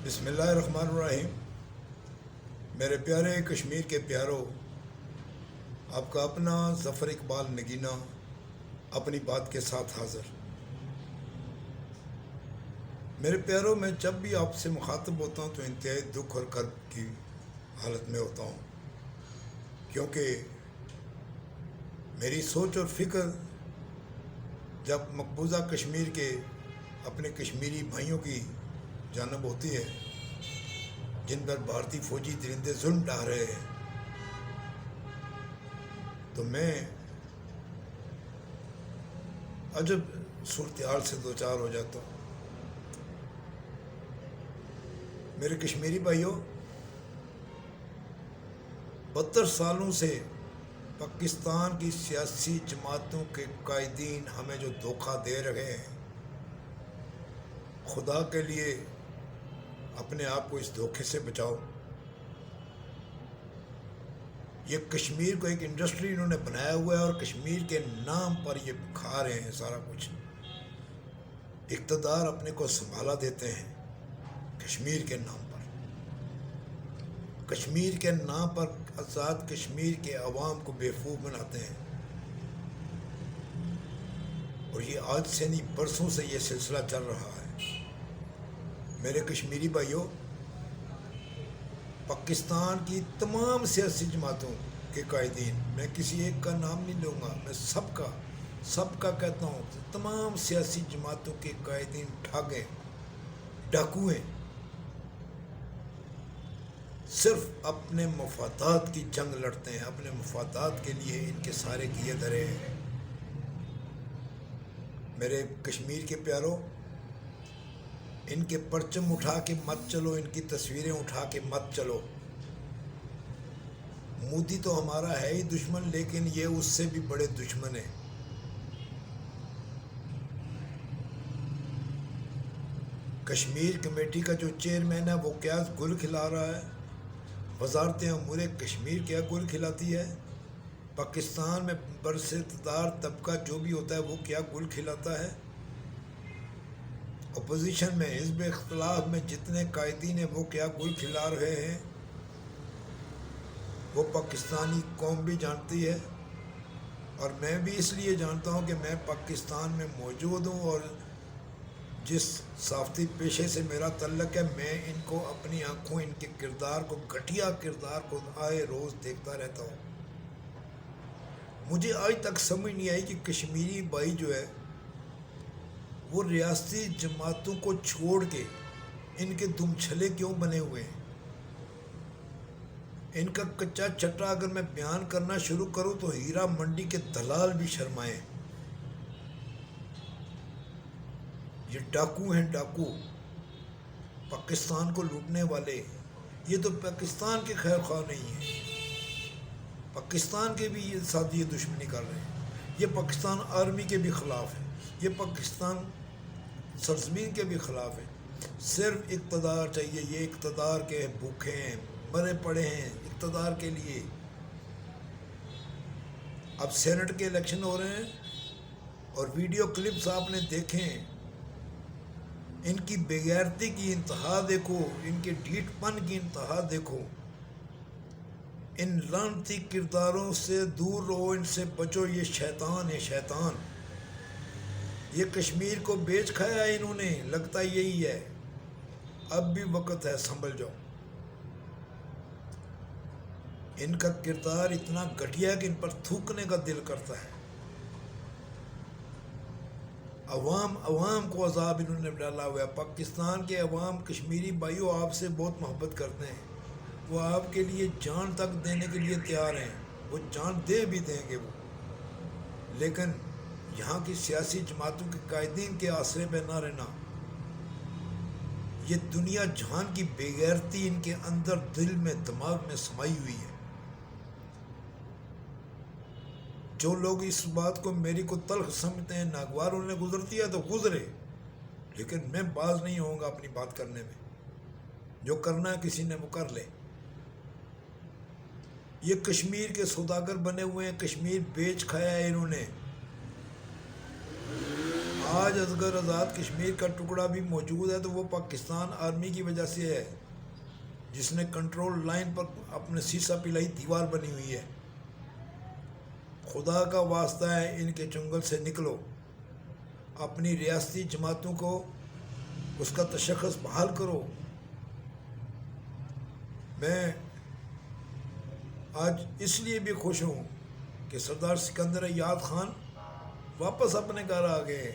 بسم اللہ الرحمن الرحیم۔ میرے پیارے کشمیر کے پیاروں، آپ کا اپنا ظفر اقبال نگینہ اپنی بات کے ساتھ حاضر۔ میرے پیاروں، میں جب بھی آپ سے مخاطب ہوتا ہوں تو انتہائی دکھ اور کرب کی حالت میں ہوتا ہوں، کیونکہ میری سوچ اور فکر جب مقبوضہ کشمیر کے اپنے کشمیری بھائیوں کی جانب ہوتی ہے جن پر بھارتی فوجی درندے ظلم ڈھا رہے ہیں، تو میں عجب صورتحال سے دوچار ہو جاتا ہوں۔ میرے کشمیری بھائیوں، 72 سالوں سے پاکستان کی سیاسی جماعتوں کے قائدین ہمیں جو دھوکہ دے رہے ہیں، خدا کے لیے اپنے آپ کو اس دھوکے سے بچاؤ۔ یہ کشمیر کو ایک انڈسٹری انہوں نے بنایا ہوا ہے اور کشمیر کے نام پر یہ کھا رہے ہیں سارا کچھ۔ اقتدار اپنے کو سنبھالا دیتے ہیں کشمیر کے نام پر، کشمیر کے نام پر آزاد کشمیر کے عوام کو بیوقوف بناتے ہیں، اور یہ آج سے نہیں برسوں سے یہ سلسلہ چل رہا ہے۔ میرے کشمیری بھائیوں، پاکستان کی تمام سیاسی جماعتوں کے قائدین، میں کسی ایک کا نام نہیں لوں گا، میں سب کا کہتا ہوں، تمام سیاسی جماعتوں کے قائدین ٹھگ ہیں، ڈاکو ہیں، صرف اپنے مفادات کی جنگ لڑتے ہیں، اپنے مفادات کے لیے ان کے سارے کیے دھرے ہیں۔ میرے کشمیر کے پیاروں، ان کے پرچم اٹھا کے مت چلو، ان کی تصویریں اٹھا کے مت چلو۔ مودی تو ہمارا ہے ہی دشمن، لیکن یہ اس سے بھی بڑے دشمن ہیں۔ کشمیر کمیٹی کا جو چیئرمین ہے وہ کیا گل کھلا رہا ہے؟ وزارت امور کشمیر کیا گل کھلاتی ہے؟ پاکستان میں برسردار طبقہ جو بھی ہوتا ہے وہ کیا گل کھلاتا ہے؟ اپوزیشن میں، حزب اختلاف میں جتنے قائدین ہیں وہ کیا گل کھلا رہے ہیں؟ وہ پاکستانی قوم بھی جانتی ہے، اور میں بھی اس لیے جانتا ہوں کہ میں پاکستان میں موجود ہوں، اور جس صحافتی پیشے سے میرا تعلق ہے، میں ان کو اپنی آنکھوں، ان کے کردار کو، گھٹیا کردار کو آئے روز دیکھتا رہتا ہوں۔ مجھے آج تک سمجھ نہیں آئی کہ کشمیری بھائی جو ہے وہ ریاستی جماعتوں کو چھوڑ کے ان کے دم چھلے کیوں بنے ہوئے ہیں؟ ان کا کچا چٹا اگر میں بیان کرنا شروع کروں تو ہیرا منڈی کے دلال بھی شرمائیں۔ یہ ڈاکو ہیں، ڈاکو، پاکستان کو لوٹنے والے۔ یہ تو پاکستان کے خیر خواہ نہیں ہیں، پاکستان کے بھی ساتھ یہ دشمنی کر رہے ہیں۔ یہ پاکستان آرمی کے بھی خلاف ہیں، یہ پاکستان سرزمین کے بھی خلاف ہیں۔ صرف اقتدار چاہیے، یہ اقتدار کے بھوکے ہیں، مرے پڑے ہیں اقتدار کے لیے۔ اب سینٹ کے الیکشن ہو رہے ہیں اور ویڈیو کلپس آپ نے دیکھیں، ان کی بے غیرتی کی انتہا دیکھو، ان کے ڈھیٹ پن کی انتہا دیکھو۔ ان لعنتی کرداروں سے دور رہو، ان سے بچو، یہ شیطان ہے، شیطان۔ یہ کشمیر کو بیچ کھایا ہے انہوں نے، لگتا یہی ہے۔ اب بھی وقت ہے، سنبھل جاؤ۔ ان کا کردار اتنا گھٹیا ہے کہ ان پر تھوکنے کا دل کرتا ہے۔ عوام کو عذاب انہوں نے ڈالا ہوا ہے۔ پاکستان کے عوام، کشمیری بھائیوں، آپ سے بہت محبت کرتے ہیں، وہ آپ کے لیے جان تک دینے کے لیے تیار ہیں، وہ جان دے بھی دیں گے وہ، لیکن یہاں کی سیاسی جماعتوں کے قائدین کے آسرے پہ نہ رہنا۔ یہ دنیا جہان کی بے غیرتی ان کے اندر، دل میں، دماغ میں سمائی ہوئی ہے۔ جو لوگ اس بات کو میری کو تلخ سمجھتے ہیں، ناگوار انہیں گزرتی ہے تو گزرے، لیکن میں باز نہیں ہوں گا اپنی بات کرنے میں۔ جو کرنا ہے کسی نے وہ کر لے۔ یہ کشمیر کے سوداگر بنے ہوئے ہیں، کشمیر بیچ کھایا ہے انہوں نے۔ آج اگر آزاد کشمیر کا ٹکڑا بھی موجود ہے تو وہ پاکستان آرمی کی وجہ سے ہے، جس نے کنٹرول لائن پر اپنے سیسا پلائی دیوار بنی ہوئی ہے۔ خدا کا واسطہ ہے ان کے چنگل سے نکلو، اپنی ریاستی جماعتوں کو اس کا تشخص بحال کرو۔ میں آج اس لیے بھی خوش ہوں کہ سردار سکندر یاد خان واپس اپنے گھر آ گئے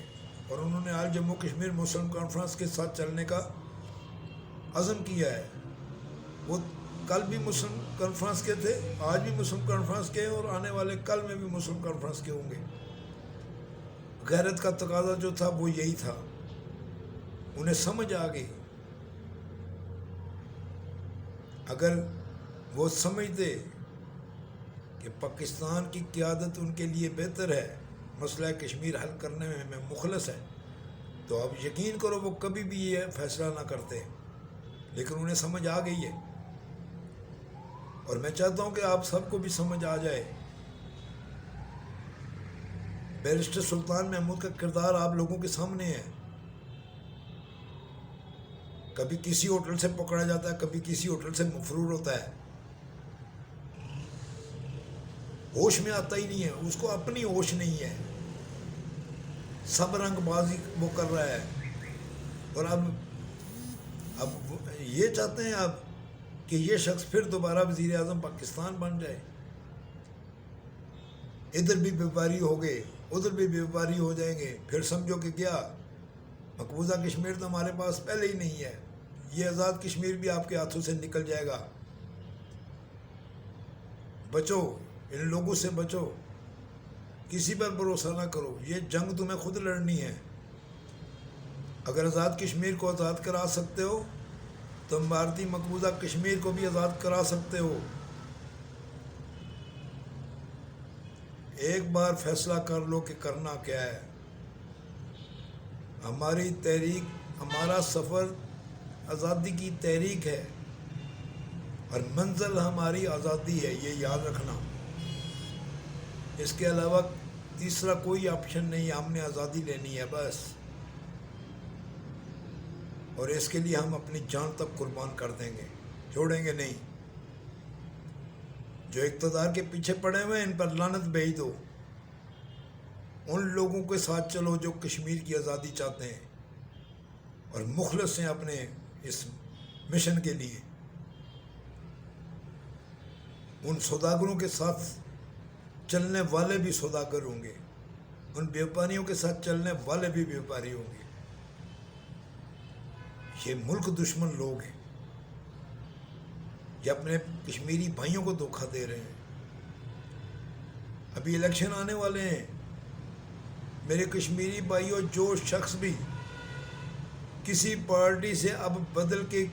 اور انہوں نے آج جموں کشمیر مسلم کانفرنس کے ساتھ چلنے کا عزم کیا ہے۔ وہ کل بھی مسلم کانفرنس کے تھے، آج بھی مسلم کانفرنس کے اور آنے والے کل میں بھی مسلم کانفرنس کے ہوں گے۔ غیرت کا تقاضا جو تھا وہ یہی تھا، انہیں سمجھ آ گئی۔ اگر وہ سمجھتے کہ پاکستان کی قیادت ان کے لیے بہتر ہے، مسئلہ کشمیر حل کرنے میں مخلص ہے، تو اب یقین کرو وہ کبھی بھی یہ فیصلہ نہ کرتے، لیکن انہیں سمجھ آ گئی ہے۔ اور میں چاہتا ہوں کہ آپ سب کو بھی سمجھ آ جائے۔ بیرسٹر سلطان محمود کا کردار آپ لوگوں کے سامنے ہے۔ کبھی کسی ہوٹل سے پکڑا جاتا ہے، کبھی کسی ہوٹل سے مفرور ہوتا ہے، ہوش میں آتا ہی نہیں ہے، اس کو اپنی ہوش نہیں ہے، سب رنگ بازی وہ کر رہا ہے۔ اور اب یہ چاہتے ہیں آپ کہ یہ شخص پھر دوبارہ وزیر اعظم پاکستان بن جائے۔ ادھر بھی بیپاری ہو گئے، ادھر بھی بیپاری ہو جائیں گے، پھر سمجھو کہ کیا مقبوضہ کشمیر تو ہمارے پاس پہلے ہی نہیں ہے، یہ آزاد کشمیر بھی آپ کے ہاتھوں سے نکل جائے گا۔ بچو، ان لوگوں سے بچو، کسی پر بھروسہ نہ کرو، یہ جنگ تمہیں خود لڑنی ہے۔ اگر آزاد کشمیر کو آزاد کرا سکتے ہو تم بھارتی مقبوضہ کشمیر کو بھی آزاد کرا سکتے ہو۔ ایک بار فیصلہ کر لو کہ کرنا کیا ہے۔ ہماری تحریک، ہمارا سفر آزادی کی تحریک ہے اور منزل ہماری آزادی ہے، یہ یاد رکھنا۔ اس کے علاوہ تیسرا کوئی آپشن نہیں ہے، ہم نے آزادی لینی ہے بس، اور اس کے لیے ہم اپنی جان تک قربان کر دیں گے، چھوڑیں گے نہیں۔ جو اقتدار کے پیچھے پڑے ہوئے ہیں ان پر لعنت بھیج دو، ان لوگوں کے ساتھ چلو جو کشمیر کی آزادی چاہتے ہیں اور مخلص ہیں اپنے اس مشن کے لیے۔ ان سوداگروں کے ساتھ چلنے والے بھی سوداگر ہوں گے، ان بیوپاریوں کے ساتھ چلنے والے بھی بیوپاری ہوں گے۔ یہ ملک دشمن لوگ ہیں، یہ اپنے کشمیری بھائیوں کو دھوکہ دے رہے ہیں۔ ابھی الیکشن آنے والے ہیں، میرے کشمیری بھائیوں، جو شخص بھی کسی پارٹی سے اب بدل کے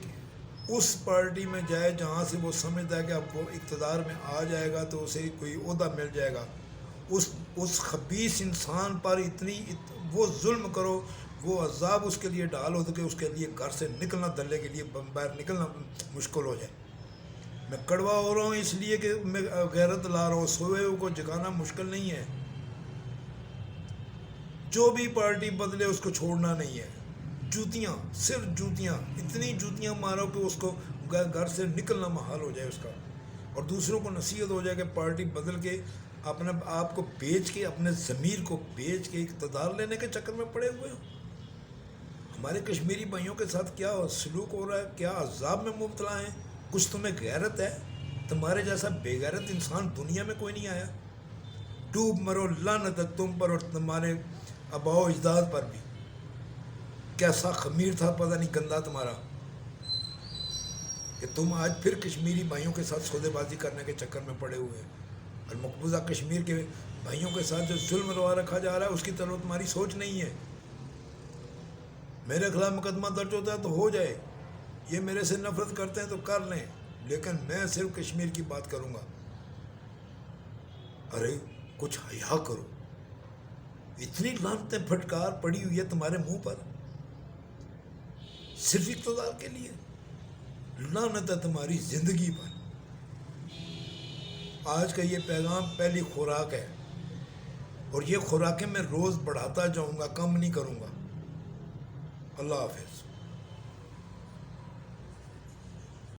اس پارٹی میں جائے جہاں سے وہ سمجھتا ہے کہ اب وہ اقتدار میں آ جائے گا تو اسے کوئی عہدہ مل جائے گا، اس خبیث انسان پر وہ ظلم کرو، وہ عذاب اس کے لیے ڈالو کہ اس کے لیے گھر سے نکلنا، دلے کے لیے باہر نکلنا مشکل ہو جائے۔ میں کڑوا ہو رہا ہوں اس لیے کہ میں غیرت لا رہا ہوں، سوئے کو جگانا مشکل نہیں ہے۔ جو بھی پارٹی بدلے اس کو چھوڑنا نہیں ہے، جوتیاں، صرف جوتیاں، اتنی جوتیاں مارو کہ اس کو گھر سے نکلنا محال ہو جائے اس کا، اور دوسروں کو نصیحت ہو جائے کہ پارٹی بدل کے اپنے آپ کو بیچ کے، اپنے ضمیر کو بیچ کے اقتدار لینے کے چکر میں پڑے ہوئے ہو۔ ہمارے کشمیری بھائیوں کے ساتھ کیا سلوک ہو رہا ہے، کیا عذاب میں مبتلا ہیں۔ کچھ تمہیں غیرت ہے؟ تمہارے جیسا بے غیرت انسان دنیا میں کوئی نہیں آیا۔ ڈوب مرو، لعنت ہے تم پر اور تمہارے آباء و اجداد پر بھی۔ کیسا خمیر تھا پتہ نہیں گندا تمہارا، کہ تم آج پھر کشمیری بھائیوں کے ساتھ سودے بازی کرنے کے چکر میں پڑے ہوئے ہیں، اور مقبوضہ کشمیر کے بھائیوں کے ساتھ جو ظلم روا رکھا جا رہا ہے اس کی طرف تمہاری سوچ نہیں ہے۔ میرے خلاف مقدمہ درج ہوتا ہے تو ہو جائے، یہ میرے سے نفرت کرتے ہیں تو کر لیں، لیکن میں صرف کشمیر کی بات کروں گا۔ ارے کچھ حیا کرو، اتنی لعنتیں پھٹکار پڑی ہوئی ہے تمہارے منہ پر، صرف اقتدار کے لیے۔ لعنت ہے تمہاری زندگی پر۔ آج کا یہ پیغام پہلی خوراک ہے، اور یہ خوراکیں میں روز بڑھاتا جاؤں گا، کم نہیں کروں گا۔ اللہ حافظ۔